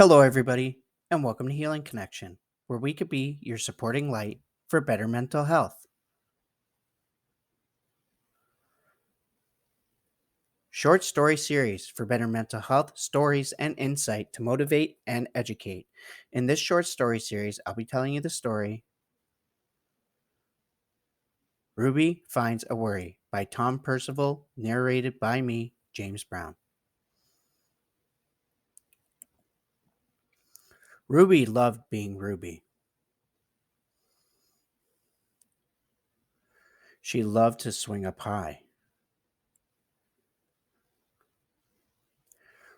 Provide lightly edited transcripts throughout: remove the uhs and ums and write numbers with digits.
Hello, everybody, and welcome to Healing Connection, where we could be your supporting light for better mental health. Short story series for better mental health, stories, and insight to motivate and educate. In this short story series, I'll be telling you the story Ruby Finds a Worry by Tom Percival, narrated by me, James Brown. Ruby loved being Ruby. She loved to swing up high.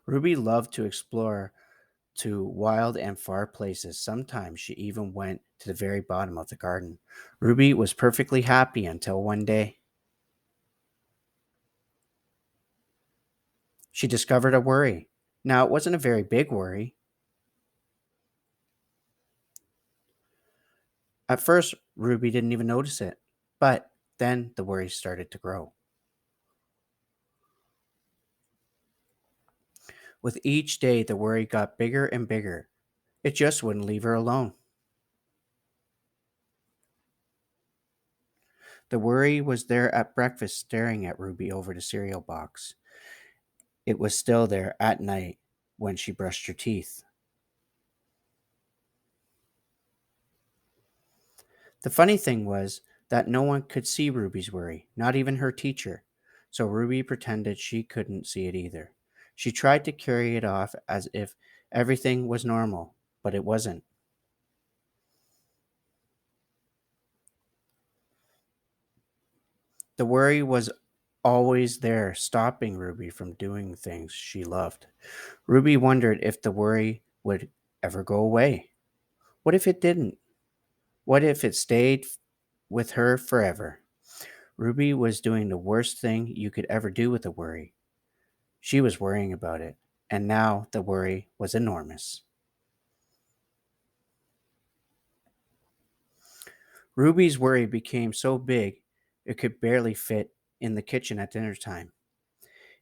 Ruby loved to explore to wild and far places. Sometimes she even went to the very bottom of the garden. Ruby was perfectly happy until one day she discovered a worry. Now, it wasn't a very big worry. At first, Ruby didn't even notice it, but then the worry started to grow. With each day, the worry got bigger and bigger. It just wouldn't leave her alone. The worry was there at breakfast, staring at Ruby over the cereal box. It was still there at night when she brushed her teeth. The funny thing was that no one could see Ruby's worry, not even her teacher. So Ruby pretended she couldn't see it either. She tried to carry it off as if everything was normal, but it wasn't. The worry was always there, stopping Ruby from doing things she loved. Ruby wondered if the worry would ever go away. What if it didn't? What if it stayed with her forever? Ruby was doing the worst thing you could ever do with a worry. She was worrying about it, and now the worry was enormous. Ruby's worry became so big it could barely fit in the kitchen at dinner time.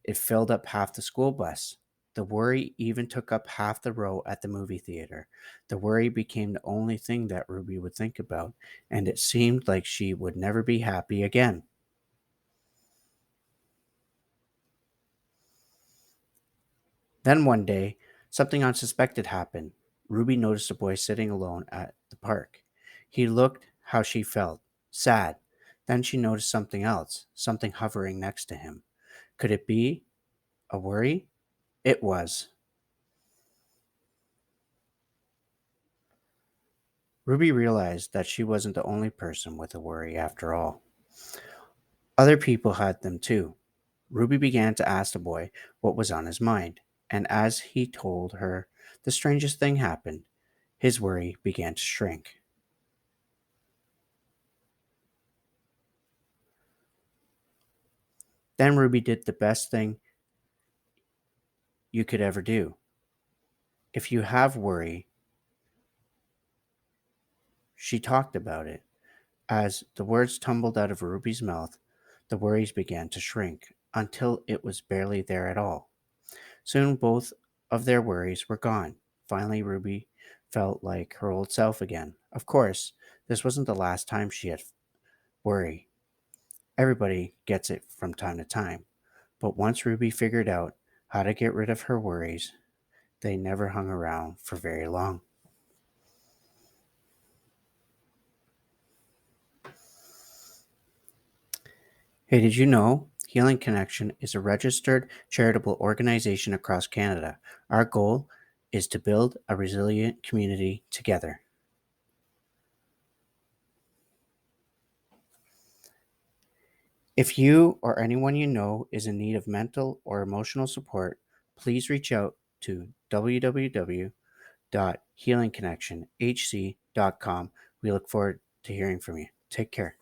It filled up half the school bus. The worry even took up half the row at the movie theater. The worry became the only thing that Ruby would think about, and it seemed like she would never be happy again. Then one day, something unsuspected happened. Ruby noticed a boy sitting alone at the park. He looked how she felt, sad. Then she noticed something else, something hovering next to him. Could it be a worry? It was. Ruby realized that she wasn't the only person with a worry after all. Other people had them too. Ruby began to ask the boy what was on his mind, and as he told her, the strangest thing happened. His worry began to shrink. Then Ruby did the best thing you could ever do. If you have worry, she talked about it. As the words tumbled out of Ruby's mouth, the worries began to shrink until it was barely there at all. Soon both of their worries were gone. Finally, Ruby felt like her old self again. Of course, this wasn't the last time she had worry. Everybody gets it from time to time. But once Ruby figured out how to get rid of her worries, they never hung around for very long. Hey, did you know Healing Connection is a registered charitable organization across Canada? Our goal is to build a resilient community together. If you or anyone you know is in need of mental or emotional support, please reach out to www.healingconnectionhc.com. We look forward to hearing from you. Take care.